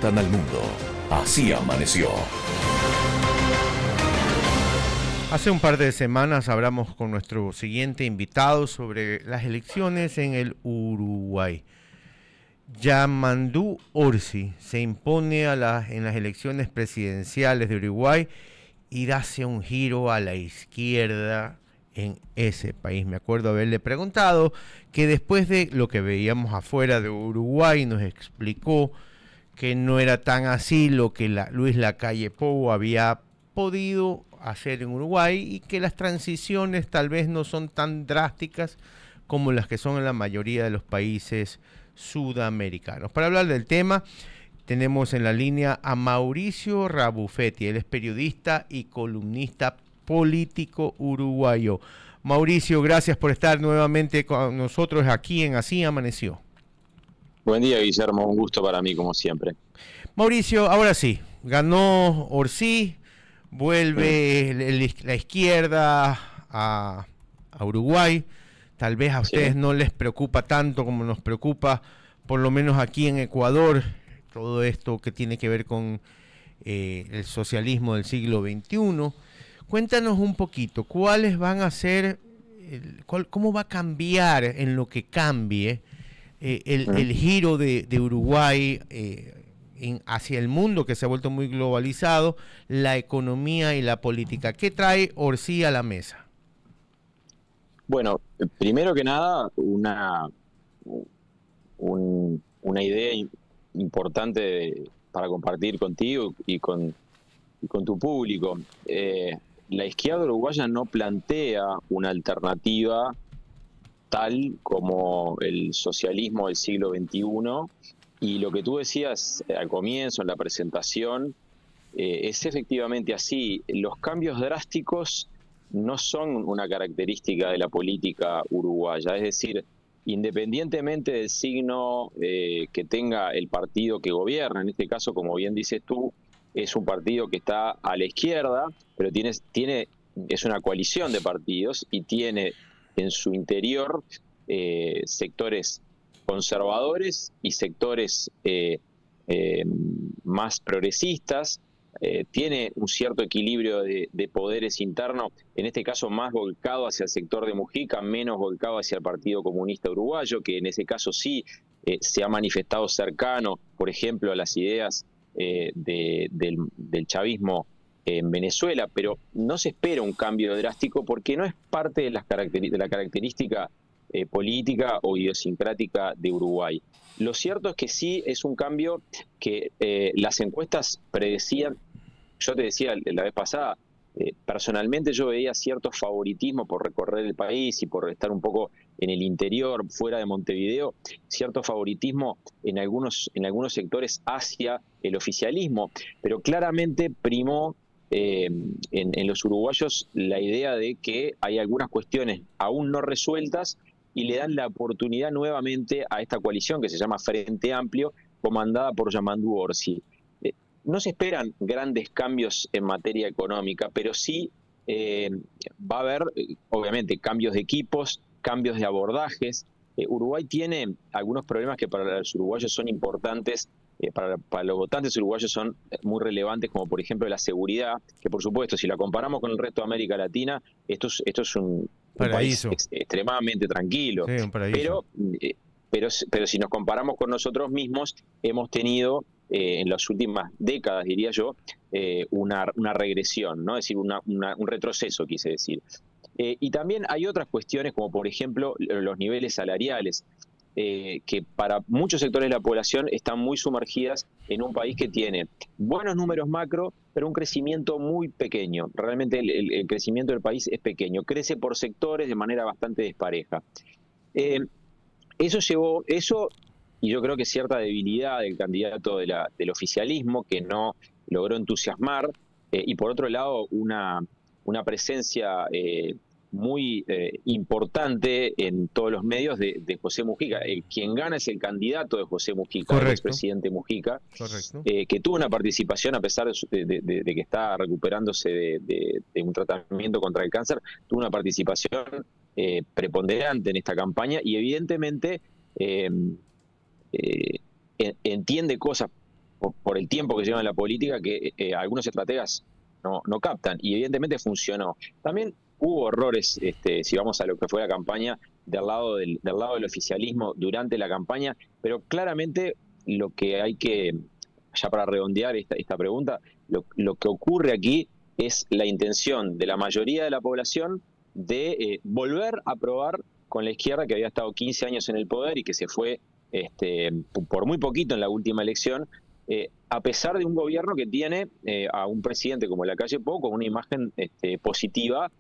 despiertan al mundo. Así amaneció. Hace un par de semanas hablamos con nuestro siguiente invitado sobre las elecciones en el Uruguay. Yamandú Orsi se impone en las elecciones presidenciales de Uruguay y hace un giro a la izquierda en ese país. Me acuerdo haberle preguntado que después de lo que veíamos afuera de Uruguay nos explicó que no era tan así lo que Luis Lacalle Pou había podido hacer en Uruguay y que las transiciones tal vez no son tan drásticas como las que son en la mayoría de los países sudamericanos. Para hablar del tema tenemos en la línea a Mauricio Rabufetti. Él es periodista y columnista político uruguayo. Mauricio, gracias por estar nuevamente con nosotros aquí en Así Amaneció. Buen día, Guillermo, un gusto para mí como siempre. Mauricio, ahora sí, ganó Orsi, vuelve la izquierda a Uruguay. Tal vez a ustedes no les preocupa tanto como nos preocupa, por lo menos aquí en Ecuador, todo esto que tiene que ver con el socialismo del siglo XXI. Cuéntanos un poquito, ¿cuáles van a ser, cómo va a cambiar en lo que cambie el giro de Uruguay hacia el mundo que se ha vuelto muy globalizado, la economía y la política? ¿Qué trae Orsi a la mesa? Bueno, primero que nada, una idea importante para compartir contigo y con tu público. La izquierda uruguaya no plantea una alternativa tal como el socialismo del siglo XXI, y lo que tú decías al comienzo, en la presentación, es efectivamente así. Los cambios drásticos no son una característica de la política uruguaya, es decir, independientemente del signo que tenga el partido que gobierna, en este caso, como bien dices tú, es un partido que está a la izquierda, pero es una coalición de partidos y tiene en su interior sectores conservadores y sectores más progresistas. Tiene un cierto equilibrio de poderes internos, en este caso más volcado hacia el sector de Mujica, menos volcado hacia el Partido Comunista Uruguayo, que en ese caso sí se ha manifestado cercano, por ejemplo, a las ideas del chavismo en Venezuela, pero no se espera un cambio drástico porque no es parte de la característica política o idiosincrática de Uruguay. Lo cierto es que sí es un cambio que las encuestas predecían. Yo te decía la vez pasada, personalmente yo veía cierto favoritismo por recorrer el país y por estar un poco en el interior, fuera de Montevideo, cierto favoritismo en algunos sectores hacia el oficialismo, pero claramente primó en los uruguayos la idea de que hay algunas cuestiones aún no resueltas y le dan la oportunidad nuevamente a esta coalición que se llama Frente Amplio, comandada por Yamandú Orsi. No se esperan grandes cambios en materia económica, pero sí va a haber, obviamente, cambios de equipos, cambios de abordajes. Uruguay tiene algunos problemas que para los uruguayos son importantes, para los votantes uruguayos son muy relevantes, como por ejemplo la seguridad, que por supuesto, si la comparamos con el resto de América Latina, esto es un país extremadamente tranquilo. Sí, un paraíso. Pero si nos comparamos con nosotros mismos, hemos tenido en las últimas décadas, diría yo, una regresión, ¿no? Es decir, un retroceso, quise decir. Y también hay otras cuestiones, como por ejemplo los niveles salariales, que para muchos sectores de la población están muy sumergidas en un país que tiene buenos números macro, pero un crecimiento muy pequeño. Realmente el crecimiento del país es pequeño, crece por sectores de manera bastante despareja. Eso y yo creo que cierta debilidad del candidato del oficialismo, que no logró entusiasmar, y por otro lado una presencia muy importante en todos los medios de José Mujica. Quien gana es el candidato de José Mujica, el expresidente Mujica, que tuvo una participación, a pesar de que está recuperándose de un tratamiento contra el cáncer, tuvo una participación preponderante en esta campaña y evidentemente entiende cosas por el tiempo que lleva en la política que algunos estrategas no captan, y evidentemente funcionó. También hubo errores, si vamos a lo que fue la campaña, del lado del oficialismo durante la campaña, pero claramente lo que hay que, ya para redondear esta pregunta, lo que ocurre aquí es la intención de la mayoría de la población de volver a probar con la izquierda, que había estado 15 años en el poder y que se fue por muy poquito en la última elección, a pesar de un gobierno que tiene a un presidente como Lacalle Pou con una imagen positiva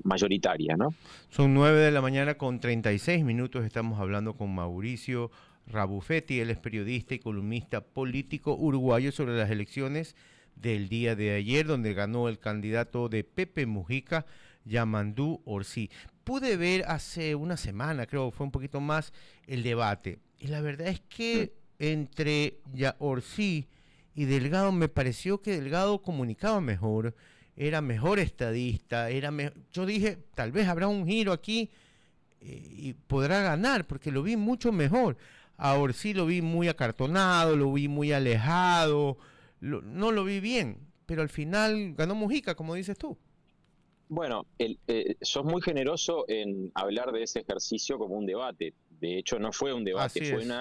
mayoritaria, ¿no? Son 9 de la mañana con 36 minutos. Estamos hablando con Mauricio Rabuffetti. Él es periodista y columnista político uruguayo sobre las elecciones del día de ayer, donde ganó el candidato de Pepe Mujica, Yamandú Orsi. Pude ver hace una semana, creo, fue un poquito más, el debate. Y la verdad es que entre Orsi y Delgado me pareció que Delgado comunicaba mejor, era mejor estadista, yo dije, tal vez habrá un giro aquí y podrá ganar, porque lo vi mucho mejor. Ahora sí lo vi muy acartonado, lo vi muy alejado, no lo vi bien, pero al final ganó Mujica, como dices tú. Bueno, sos muy generoso en hablar de ese ejercicio como un debate. De hecho, no fue un debate, Así fue es.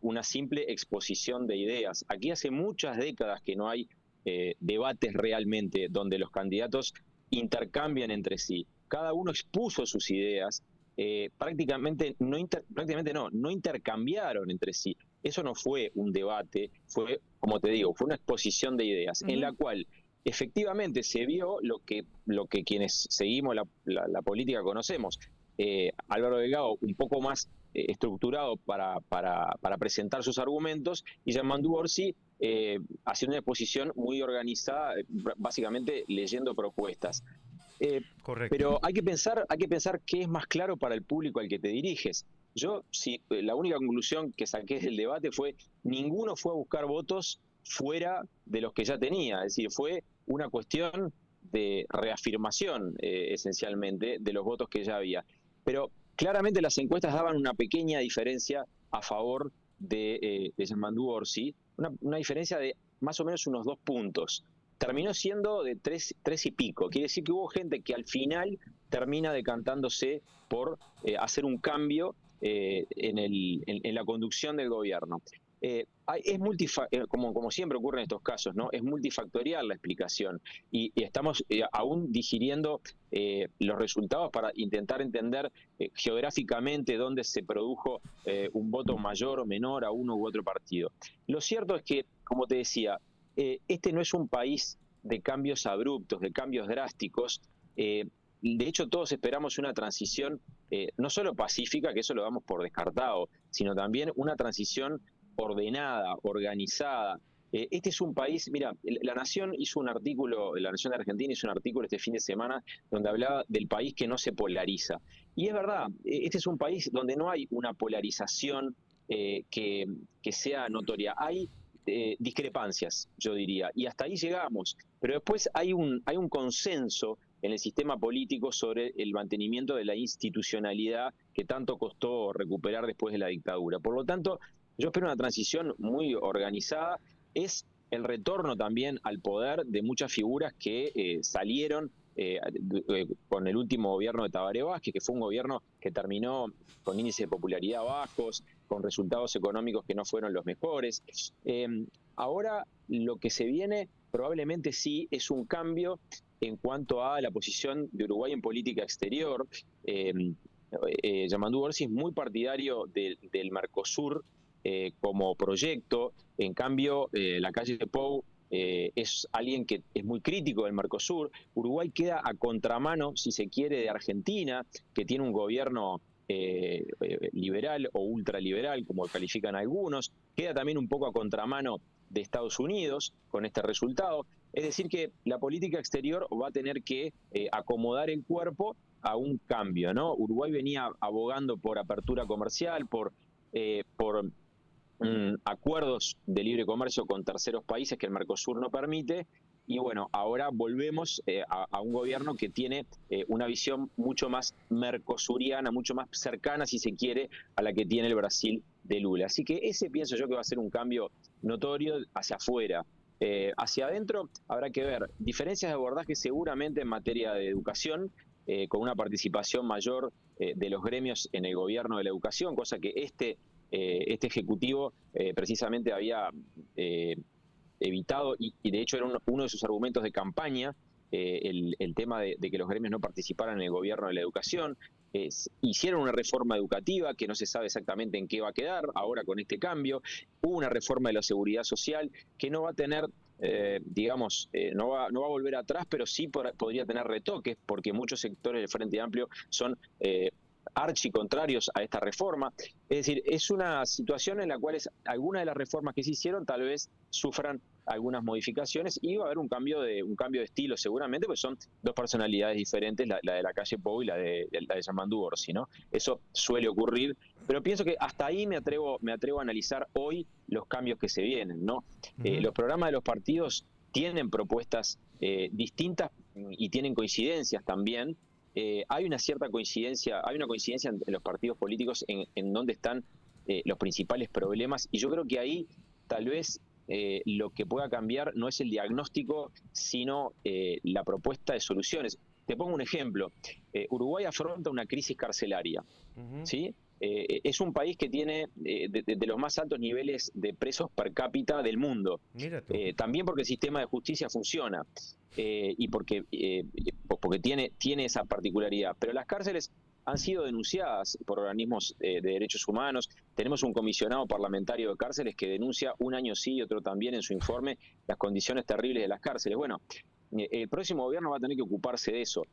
una simple exposición de ideas. Aquí hace muchas décadas que no hay debates realmente donde los candidatos intercambian entre sí. Cada uno expuso sus ideas, prácticamente no intercambiaron entre sí. Eso no fue un debate, fue, como te digo, fue una exposición de ideas en la cual efectivamente se vio lo que quienes seguimos la política conocemos. Álvaro Delgado un poco más estructurado para presentar sus argumentos, y Yamandú Orsi haciendo una exposición muy organizada, básicamente leyendo propuestas. Eh, Correcto. pero hay que pensar qué es más claro para el público al que te diriges. Yo, sí, la única conclusión que saqué del debate fue: ninguno fue a buscar votos fuera de los que ya tenía, es decir, fue una cuestión de reafirmación esencialmente de los votos que ya había. Pero claramente las encuestas daban una pequeña diferencia a favor de Yamandú Orsi, una diferencia de más o menos unos 2 puntos. Terminó siendo de tres y pico. Quiere decir que hubo gente que al final termina decantándose por hacer un cambio en la conducción del gobierno. Como siempre ocurre en estos casos, ¿no? Es multifactorial la explicación, y estamos aún digiriendo los resultados para intentar entender geográficamente dónde se produjo un voto mayor o menor a uno u otro partido. Lo cierto es que, como te decía, este no es un país de cambios abruptos, de cambios drásticos. De hecho, todos esperamos una transición no solo pacífica, que eso lo damos por descartado, sino también una transición ordenada, organizada. Este es un país, mira, La Nación hizo un artículo, La Nación de Argentina hizo un artículo este fin de semana donde hablaba del país que no se polariza. Y es verdad, este es un país donde no hay una polarización que sea notoria. Hay discrepancias, yo diría, y hasta ahí llegamos. Pero después hay un consenso en el sistema político sobre el mantenimiento de la institucionalidad que tanto costó recuperar después de la dictadura. Por lo tanto, yo espero una transición muy organizada. Es el retorno también al poder de muchas figuras que salieron con el último gobierno de Tabaré Vázquez, que fue un gobierno que terminó con índices de popularidad bajos, con resultados económicos que no fueron los mejores. Ahora lo que se viene probablemente sí es un cambio en cuanto a la posición de Uruguay en política exterior. Yamandú Orsi es muy partidario del Mercosur como proyecto. En cambio, Lacalle Pou es alguien que es muy crítico del Mercosur. Uruguay queda a contramano, si se quiere, de Argentina, que tiene un gobierno liberal o ultraliberal, como califican algunos. Queda también un poco a contramano de Estados Unidos con este resultado. Es decir, que la política exterior va a tener que acomodar el cuerpo a un cambio, ¿no? Uruguay venía abogando por apertura comercial, por acuerdos de libre comercio con terceros países que el Mercosur no permite. Y bueno, ahora volvemos a un gobierno que tiene una visión mucho más mercosuriana, mucho más cercana, si se quiere, a la que tiene el Brasil de Lula. Así que ese pienso yo que va a ser un cambio notorio hacia afuera. Hacia adentro habrá que ver diferencias de abordaje seguramente en materia de educación, con una participación mayor de los gremios en el gobierno de la educación, cosa que este Ejecutivo precisamente había evitado, y de hecho era uno de sus argumentos de campaña, el tema de que los gremios no participaran en el gobierno de la educación. Hicieron una reforma educativa que no se sabe exactamente en qué va a quedar ahora con este cambio. Hubo una reforma de la seguridad social que no va a tener, no va a volver atrás, pero sí podría tener retoques, porque muchos sectores del Frente Amplio son archicontrarios a esta reforma. Es decir, es una situación en la cual algunas de las reformas que se hicieron tal vez sufran algunas modificaciones y va a haber un cambio de estilo seguramente, porque son dos personalidades diferentes, la de la calle Pou y la de Yamandú Orsi, ¿no? Eso suele ocurrir, pero pienso que hasta ahí me atrevo a analizar hoy los cambios que se vienen, ¿no? Los programas de los partidos tienen propuestas distintas y tienen coincidencias también. Hay una coincidencia en los partidos políticos en dónde están los principales problemas, y yo creo que ahí tal vez lo que pueda cambiar no es el diagnóstico, sino la propuesta de soluciones. Te pongo un ejemplo. Uruguay afronta una crisis carcelaria, ¿sí? Es un país que tiene de los más altos niveles de presos per cápita del mundo. También porque el sistema de justicia funciona y porque tiene esa particularidad. Pero las cárceles han sido denunciadas por organismos de derechos humanos. Tenemos un comisionado parlamentario de cárceles que denuncia un año sí y otro también en su informe las condiciones terribles de las cárceles. Bueno, el próximo gobierno va a tener que ocuparse de eso.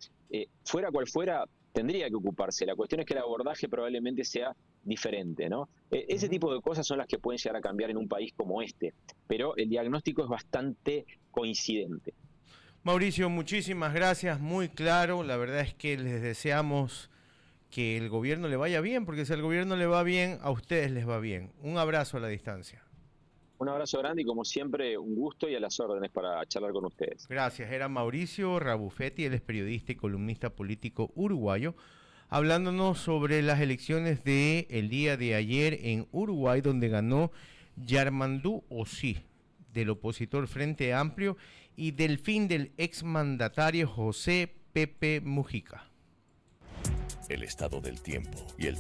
Fuera cual fuera, tendría que ocuparse. La cuestión es que el abordaje probablemente sea diferente, ¿no? Ese tipo de cosas son las que pueden llegar a cambiar en un país como este. Pero el diagnóstico es bastante coincidente. Mauricio, muchísimas gracias, muy claro. La verdad es que les deseamos que el gobierno le vaya bien, porque si al gobierno le va bien, a ustedes les va bien. Un abrazo a la distancia. Un abrazo grande y como siempre un gusto y a las órdenes para charlar con ustedes. Gracias. Era Mauricio Rabufetti, él es periodista y columnista político uruguayo, hablándonos sobre las elecciones del día de ayer en Uruguay, donde ganó Yamandú Orsi, del opositor Frente Amplio, y del fin del exmandatario José Pepe Mujica. El estado del tiempo y el